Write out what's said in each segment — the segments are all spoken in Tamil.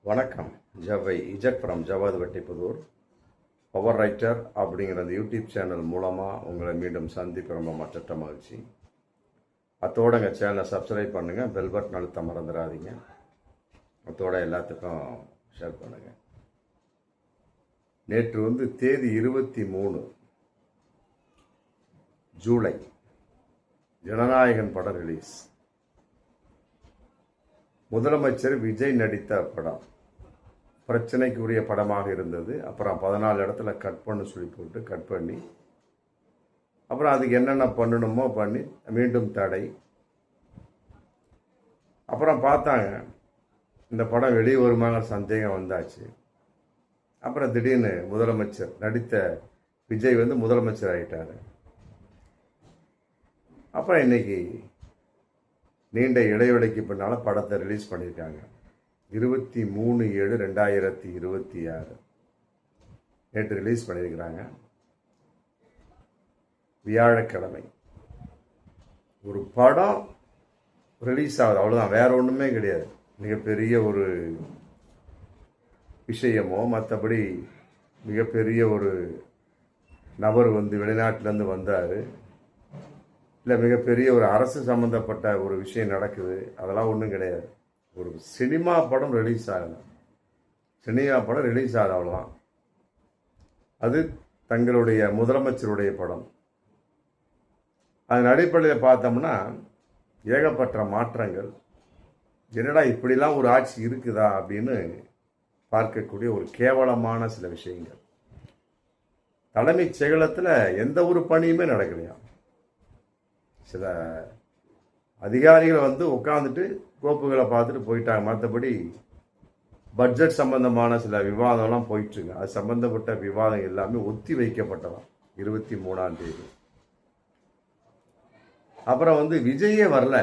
வணக்கம். ஜவை இஜட் from Jawad Vettipudur. Power writer அப்படிங்கிற அந்த யூடியூப் சேனல் மூலமாக உங்களை மீண்டும் சந்திப்பு ரொம்ப மற்ற மகிழ்ச்சி. அத்தோட எங்கள் சேனலை சப்ஸ்கிரைப் பண்ணுங்கள், பெல் பட்டன் அழுத்த மறந்துடாதீங்க. அத்தோட எல்லாத்துக்கும் ஷேர் பண்ணுங்கள். நேற்று தேதி 23 ஜூலை ஜனநாயகன் படம் ரிலீஸ். முதலமைச்சர் விஜய் நடித்த படம் பிரச்சனைக்குரிய படமாக இருந்தது. அப்புறம் 14 இடத்துல கட் போட்டு கட் பண்ணி அப்புறம் அதுக்கு என்னென்ன பண்ணணுமோ பண்ணி மீண்டும் தடை. அப்புறம் பார்த்தாங்க இந்த படம் வெளியே வருமாங்க சந்தேகம் வந்தாச்சு. அப்புறம் திடீர்னு முதலமைச்சர் நடித்த விஜய் முதலமைச்சர் ஆகிட்டார். அப்புறம் இன்னைக்கு நீண்ட இடைவெளிக்கு பின்னால் படத்தை ரிலீஸ் பண்ணியிருக்காங்க. 23/7/2026 நேற்று ரிலீஸ் பண்ணியிருக்கிறாங்க. வியாழக்கிழமை ஒரு படம் ரிலீஸ் ஆகுது, அவ்வளோதான், வேற ஒன்றுமே கிடையாது. மிகப்பெரிய ஒரு விஷயமோ மற்றபடி மிகப்பெரிய ஒரு நபர் வெளிநாட்டிலேருந்து வந்தார், இல்லை மிகப்பெரிய ஒரு அரசு சம்மந்தப்பட்ட ஒரு விஷயம் நடக்குது, அதெல்லாம் ஒன்றும் கிடையாது. ஒரு சினிமா படம் ரிலீஸ் ஆகலை, அவ்வளோதான். அது தங்களுடைய முதலமைச்சருடைய படம். அதன் அடிப்படையில் பார்த்தோம்னா ஏகப்பட்ட மாற்றங்கள். என்னடா இப்படிலாம் ஒரு ஆட்சி இருக்குதா அப்படின்னு பார்க்கக்கூடிய ஒரு கேவலமான சில விஷயங்கள். தலைமைச் செயலகத்தில் எந்த ஒரு பணியுமே நடக்கலையா. சில அதிகாரிகள் உட்காந்துட்டு கோப்புகளை பார்த்துட்டு போயிட்டாங்க. மற்றபடி பட்ஜெட் சம்பந்தமான சில விவாதம்லாம் போயிட்டுருக்கு. அது சம்பந்தப்பட்ட விவாதம் எல்லாமே ஒத்தி வைக்கப்பட்டதான் 23ஆம் தேதி. அப்புறம் விஜயே வரல.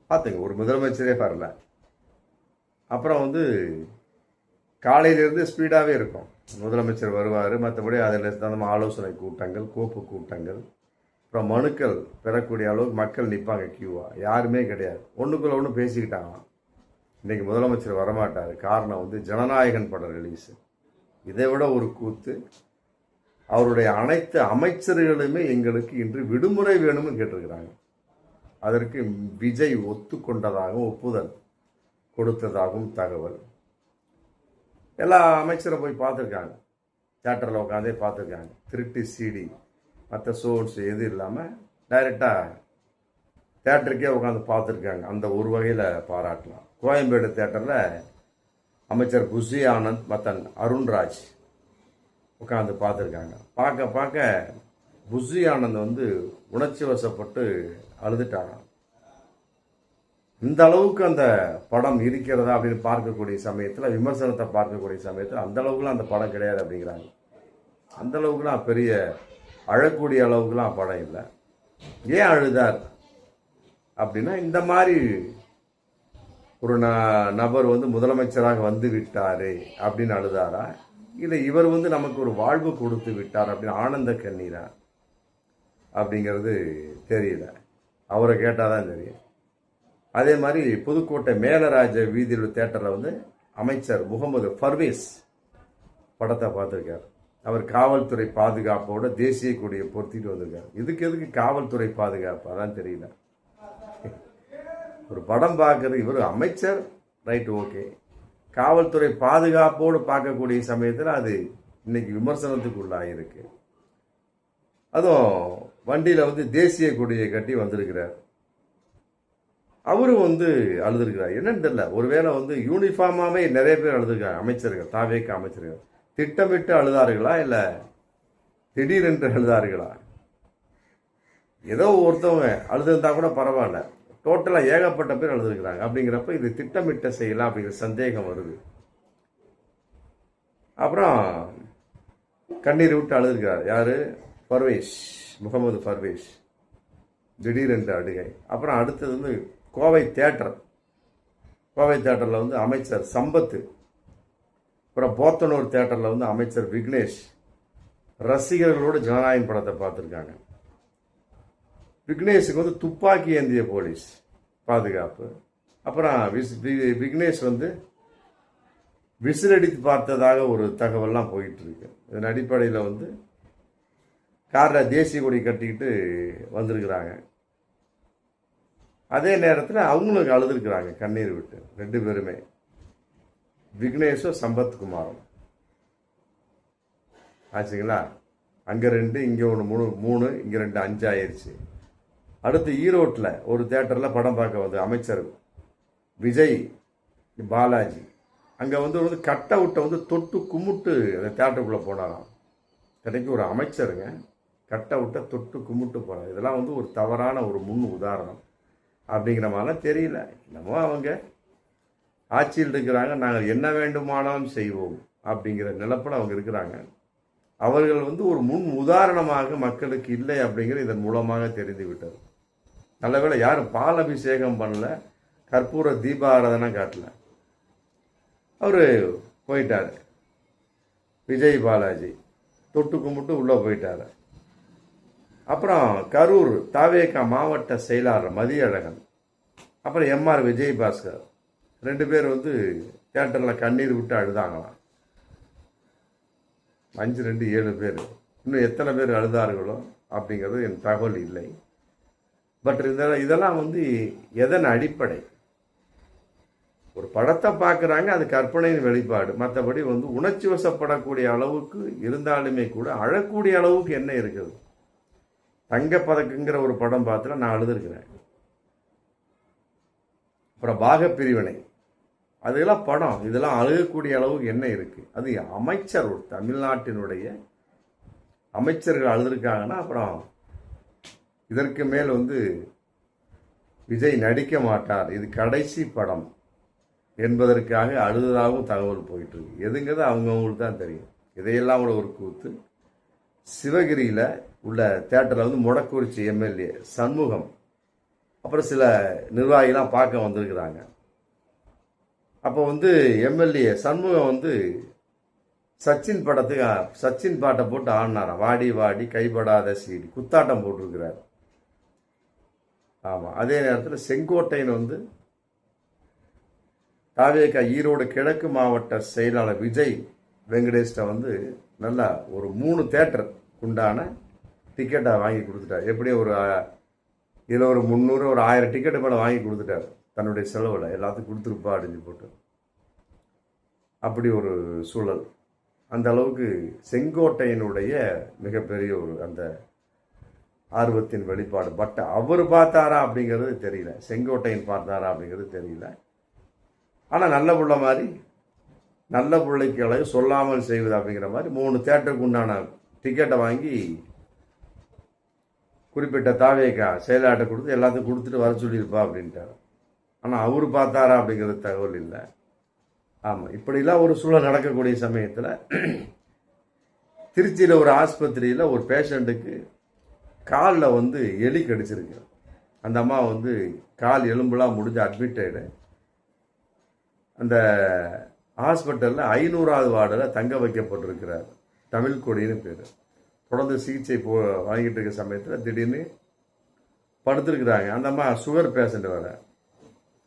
பார்த்துங்க, ஒரு முதலமைச்சரே வரல. அப்புறம் காலையிலிருந்து ஸ்பீடாகவே இருக்கும். முதலமைச்சர் வருவார், மற்றபடி அதில் நம்ம ஆலோசனை கூட்டங்கள், கோப்பு கூட்டங்கள், அப்புறம் மனுக்கள் பெறக்கூடிய அளவுக்கு மக்கள் நிற்பாங்க கியூவா. யாருமே கிடையாது, ஒன்றுக்குள்ள ஒன்று பேசிக்கிட்டாங்களாம். இன்றைக்கி முதலமைச்சர் வரமாட்டார். காரணம் ஜனநாயகன் படம் ரிலீஸு. இதை விட ஒரு கூத்து, அவருடைய அனைத்து அமைச்சர்களுமே எங்களுக்கு இன்று விடுமுறை வேணும்னு கேட்டிருக்கிறாங்க. அதற்கு விஜய் ஒத்துக்கொண்டதாகவும் ஒப்புதல் கொடுத்ததாகவும் தகவல். எல்லா அமைச்சரும் போய் பார்த்துருக்காங்க, தியேட்டரில் உட்காந்தே பார்த்துருக்காங்க. திருட்டு சிடி மற்ற சோர்ஸ் எது இல்லாமல் டைரெக்டாக தியேட்டருக்கே உட்காந்து பார்த்துருக்காங்க. அந்த ஒரு வகையில் பாராட்டலாம். கோயம்பேடு தியேட்டரில் அமைச்சர் புஷி ஆனந்த் மத்தன் அருண்ராஜ் உட்காந்து பார்த்துருக்காங்க. பார்க்க புஷி ஆனந்த் உணர்ச்சி வசப்பட்டு அழுதுட்டாங்க. இந்த அளவுக்கு அந்த படம் இருக்கிறதா அப்படின்னு பார்க்கக்கூடிய சமயத்தில், விமர்சனத்தை பார்க்கக்கூடிய சமயத்தில் அந்த அளவுக்குலாம் அந்த படம் கிடையாது அப்படிங்கிறாங்க. அந்த அளவுக்குலாம் பெரிய அழக்கூடிய அளவுக்குலாம் படம் இல்லை. ஏன் அழுதார் அப்படின்னா, இந்த மாதிரி ஒரு நபர் முதலமைச்சராக வந்து விட்டாரு அப்படின்னு அழுதாரா, இல்லை இவர் நமக்கு ஒரு வாழ்வு கொடுத்து விட்டார் அப்படின்னு ஆனந்த கண்ணீரா அப்படிங்கிறது தெரியல. அவரை கேட்டால் தான் தெரியும். அதே மாதிரி புதுக்கோட்டை மேலராஜ வீதியில் தியேட்டரில் அமைச்சர் முகமது பர்வேஸ் படத்தை பார்த்துருக்கார். அவர் காவல்துறை பாதுகாப்போட தேசிய கொடியை பொருத்திட்டு வந்திருக்கார். எதுக்கு காவல்துறை பாதுகாப்பு, அதான் தெரியல. ஒரு படம் பார்க்கறது, இவர் அமைச்சர், ரைட், ஓகே. காவல்துறை பாதுகாப்போடு பார்க்கக்கூடிய சமயத்தில் அது இன்னைக்கு விமர்சனத்துக்கு உள்ளாயிருக்கு. அதுவும் வண்டியில் தேசிய கொடியை கட்டி வந்திருக்கிறார். அவரும் அழுதுருக்கிறார். என்னன்னு தெரியல, ஒருவேளை யூனிஃபார்மாவே நிறைய பேர் அழுதுருக்காங்க. அமைச்சர்கள், தாவேக்க அமைச்சர்கள் திட்டமிட்டு அழுதார்களா, இல்லை திடீரென்று அழுதார்களா? ஏதோ ஒருத்தவங்க அழுதுருந்தா கூட பரவாயில்ல, டோட்டலாக ஏகப்பட்ட பேர் அழுதுருக்கிறாங்க. அப்படிங்கிறப்ப இது திட்டமிட்ட செய்யலாம் அப்படிங்கிற சந்தேகம் வருது. அப்புறம் கண்ணீர் விட்டு அழுதுருக்கிறார். யாரு? பர்வேஷ், முகமது பர்வேஷ், திடீரென்று அழுகை. அப்புறம் அடுத்தது கோவை தியேட்டரில் அமைச்சர் சம்பத்து, அப்புறம் போத்தனூர் தியேட்டரில் அமைச்சர் விக்னேஷ் ரசிகர்களோடு ஜனநாயகன் படத்தை பார்த்துருக்காங்க. விக்னேஷுக்கு துப்பாக்கி ஏந்திய போலீஸ் பாதுகாப்பு. அப்புறம் விக்னேஷ் வந்து விசிலடித்து பார்த்ததாக ஒரு தகவல்லாம் போயிட்டு இருக்கு. இதன் அடிப்படையில் வந்து காரில் தேசிய கொடி கட்டிக்கிட்டு வந்திருக்கிறாங்க. அதே நேரத்தில் அவங்களுக்கு அழுதுருக்குறாங்க கண்ணீர் விட்டு, 2 பேருமே, விக்னேஷும் சம்பத்குமாரும். ஆச்சுங்களா? அங்கே 2, இங்கே 1, 3, இங்கே 2, 5 ஆயிடுச்சு. அடுத்து ஈரோட்டில் ஒரு தேட்டரில் படம் பார்க்க வந்து அமைச்சர் விஜய் பாலாஜி அங்கே வந்து கட் அவுட்டை வந்து தொட்டு கும்பிட்டு அந்த தேட்டருக்குள்ளே போனாராம். கடைக்கு ஒரு அமைச்சருங்க கட் அவுட்டை தொட்டு கும்பிட்டு போனார். இதெல்லாம் வந்து ஒரு தவறான ஒரு முன் உதாரணம் அப்படிங்கிற மாதிரிலாம் தெரியல. என்னமோ அவங்க ஆட்சியில் இருக்கிறாங்க, நாங்கள் என்ன வேண்டுமானாலும் செய்வோம் அப்படிங்கிற நிலப்பில் அவங்க இருக்கிறாங்க. அவர்கள் வந்து ஒரு முன் உதாரணமாக மக்களுக்கு இல்லை அப்படிங்கிற இதன் மூலமாக தெரிந்து விட்டது. நல்லவேளை யாரும் பால் அபிஷேகம் பண்ணல, கற்பூர தீபாராதனை காட்டல. அவர் போயிட்டார். விஜய் பாலாஜி தொட்டு கும்பிட்டு உள்ளே போயிட்டார். அப்புறம் கரூர் தாவேகா மாவட்ட செயலாளர் மதியழகன், அப்புறம் எம்ஆர் விஜயபாஸ்கர் 2 பேர் வந்து தியேட்டரில் கண்ணீர் விட்டு அழுதாங்களாம். 5, 2, 7 பேர். இன்னும் எத்தனை பேர் அழுதார்களோ அப்படிங்கிறது என் தகவல் இல்லை. பட் இதெல்லாம் வந்து எதன் அடிப்படை? ஒரு படத்தை பார்க்குறாங்க, அது கற்பனையின் வெளிப்பாடு. மற்றபடி வந்து உணர்ச்சி வசப்படக்கூடிய அளவுக்கு இருந்தாலுமே கூட அழக்கூடிய அளவுக்கு என்ன இருக்குது? தங்கப்பதக்குங்கிற ஒரு படம் பார்த்துட்டு நான் அழுதுருக்கிறேன். அப்புறம் பாகப்பிரிவினை, அதெல்லாம் படம். இதெல்லாம் அழுகக்கூடிய அளவுக்கு என்ன இருக்கு? அது அமைச்சர், ஒரு தமிழ்நாட்டினுடைய அமைச்சர்கள் அழுதுருக்காங்கன்னா அப்புறம் இதற்கு மேல் வந்து விஜய் நடிக்க மாட்டார், இது கடைசி படம் என்பதற்காக அழுததாகவும் தகவல் போயிட்டு இருக்கு. எதுங்கிறது அவங்கவுங்களுக்கு தான் தெரியும். இதையெல்லாம் கூட ஒரு கூத்து. சிவகிரியில் உள்ள தேட்டரில் வந்து மொடக்குறிச்சி எம்எல்ஏ சண்முகம் அப்புறம் சில நிர்வாகிலாம் பார்க்க வந்திருக்கிறாங்க. அப்போ வந்து எம்எல்ஏ சண்முகம் வந்து சச்சின் படத்துக்கு சச்சின் பாட்டை போட்டு ஆடினாராம். வாடி வாடி கைப்படாத சீடி குத்தாட்டம் போட்டிருக்கிறார். ஆமாம். அதே நேரத்தில் செங்கோட்டையன் வந்து தாவேகா ஈரோடு கிழக்கு மாவட்ட செயலாளர் விஜய் வெங்கடேஷ்ட வந்து நல்லா ஒரு 3 தேட்டருக்கு உண்டான டிக்கெட்டை வாங்கி கொடுத்துட்டார். எப்படி ஒரு இதில் ஒரு 300 ஒரு 1000 டிக்கெட்டு மேலே வாங்கி கொடுத்துட்டார் தன்னுடைய செலவில். எல்லாத்துக்கும் கொடுத்துருப்பா அப்படின்னு போட்டு. அப்படி ஒரு சூழல். அந்த அளவுக்கு செங்கோட்டையனுடைய மிகப்பெரிய ஒரு அந்த ஆர்வத்தின் வெளிப்பாடு. பட் அவர் பார்த்தாரா அப்படிங்கிறது தெரியல, செங்கோட்டையன் பார்த்தாரா அப்படிங்கிறது தெரியல. ஆனால் நல்ல புள்ள மாதிரி, நல்ல பிள்ளைக்கு சொல்லாமல் செய்வது அப்படிங்கிற மாதிரி 3 தேட்டருக்கு உண்டான டிக்கெட்டை வாங்கி குறிப்பிட்ட தாவேகா செயலாட்ட கொடுத்து எல்லாத்துக்கும் கொடுத்துட்டு வர சொல்லியிருப்பா அப்படின்ட்டார். ஆனால் அவர் பார்த்தாரா அப்படிங்கிறது தகவல் இல்லை. ஆமாம். இப்படிலாம் ஒரு சூழல் நடக்கக்கூடிய சமயத்தில் திருச்சியில் ஒரு ஆஸ்பத்திரியில் ஒரு பேஷண்ட்டுக்கு காலில் வந்து எலி கடிச்சிருக்கு. அந்த அம்மா வந்து கால் எலும்புலாம் முடிஞ்சு அட்மிட் ஆகிடு. அந்த ஹாஸ்பிட்டலில் 500வது வார்டில் தங்க வைக்கப்பட்டிருக்கிறார். தமிழ்கொடின்னு பேர். தொடர்ந்து சிகிச்சை வாங்கிட்டு இருக்க சமயத்தில் திடீர்னு படுத்துருக்குறாங்க. அந்த அம்மா சுகர் பேஷண்ட் வர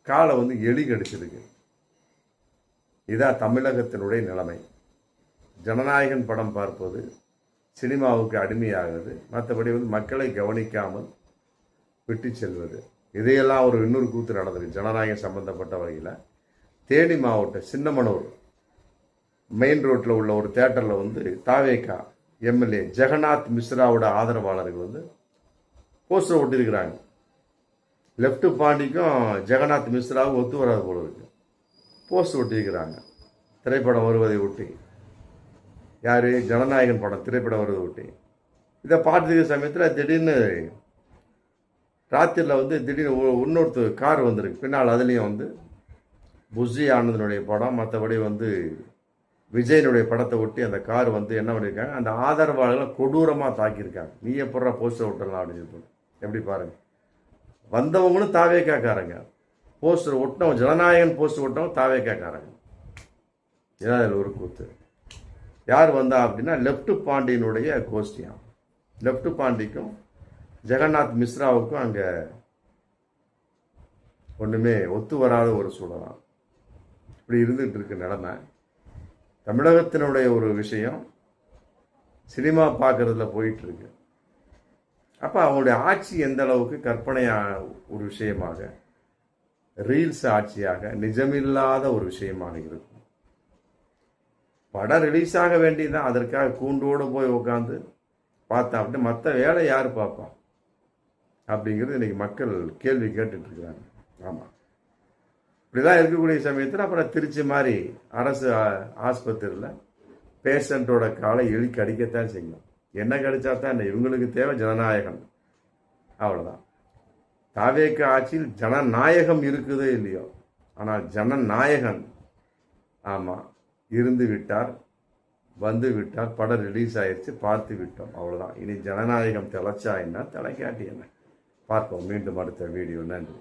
காலை வந்து எலி கடிச்சிருக்கு. இதான் தமிழகத்தினுடைய நிலைமை. ஜனநாயகன் படம் பார்ப்பது, சினிமாவுக்கு அடிமையாகிறது, மற்றபடி வந்து மக்களை கவனிக்காமல் விட்டு செல்வது, இதையெல்லாம் ஒரு இன்னொரு கூத்து நடந்திருக்கு ஜனநாயகம் சம்பந்தப்பட்ட வகையில். தேனி மாவட்டம் சின்னமனூர் மெயின் ரோட்டில் உள்ள ஒரு தேட்டரில் வந்து தாவேகா எம்எல்ஏ ஜெகநாத் மிஸ்ராவோட ஆதரவாளர்கள் வந்து போஸ்டர் ஒட்டியிருக்கிறாங்க. லெஃப்ட் பாண்டிக்கும் ஜெகநாத் மிஸ்ராவுக்கும் ஒத்து வராது போல இருக்கு. போஸ்டர் ஒட்டியிருக்கிறாங்க திரைப்படம் வருவதை ஒட்டி. யார்? ஜனநாயகன் படம் திரைப்படம் வருவதை ஒட்டி. இதை பார்த்துக்கிற சமயத்தில் திடீர்னு ராத்திரியில் வந்து திடீர்னு இன்னொருத்தர் கார் வந்திருக்கு பின்னால். அதுலேயும் வந்து புஷி ஆனந்தனுடைய படம், மற்றபடி வந்து விஜயனுடைய படத்தை ஒட்டி அந்த கார் வந்து என்ன பண்ணியிருக்காங்க, அந்த ஆதரவாளர்களை கொடூரமாக தாக்கியிருக்காங்க. நீ எப்படா போஸ்டர் ஒட்டலாம் அப்படின்னு சொல்லி. எப்படி பாருங்க, வந்தவங்களும் தாவேக்காக்காரங்க, போஸ்டர் ஒட்டினவங்க ஜனநாயகன் போஸ்டர் ஒட்டினவங்க தாவேக்காக்காரங்க. இதான் அதில் ஒரு கூத்து. யார் வந்தா அப்படின்னா லெஃப்ட் பாண்டியனுடைய கோஷ்டியாம். லெஃப்ட் பாண்டிக்கும் ஜெகநாத் மிஸ்ராவுக்கும் அங்கே ஒன்றுமே ஒத்து வராத ஒரு சூழலாம் இப்படி இருந்துகிட்டு இருக்கு நிலைமை. தமிழகத்தினுடைய ஒரு விஷயம் சினிமா பார்க்கறதுல போயிட்டு இருக்கு. அப்போ அவங்களுடைய ஆட்சி எந்த அளவுக்கு கற்பனையான ஒரு விஷயமாக, ரீல்ஸ் ஆட்சியாக, நிஜமில்லாத ஒரு விஷயமாக இருக்கும். படம் ரிலீஸ் ஆக வேண்டியதுதான், அதற்காக கூண்டோடு போய் உட்காந்து பார்த்தா அப்படி மற்ற வேலை யார் பார்ப்பா அப்படிங்கிறது இன்னைக்கு மக்கள் கேள்வி கேட்டுட்டு இருக்கிறாங்க. ஆமாம், இப்படிதான் இருக்கக்கூடிய சமயத்தில் அப்புறம் திருச்சி மாதிரி அரசு ஆஸ்பத்திரியில் பேஷண்ட்டோட காலை எலி கடிக்கத்தான் செய்யும். என்ன கடிச்சா தான் என்ன, இவங்களுக்கு தேவை ஜனநாயகம், அவ்வளோதான். தாவேக ஆட்சியில் ஜனநாயகம் இருக்குதோ இல்லையோ, ஆனால் ஜனநாயகன் ஆமாம் இருந்து விட்டார், வந்து விட்டார், படம் ரிலீஸ் ஆயிடுச்சு, பார்த்து விட்டோம், அவ்வளோதான். இனி ஜனநாயகம் திளைச்சா என்ன, தலைக்காட்டி என்ன, பார்ப்போம் மீண்டும் அடுத்த வீடியோ. நன்றி.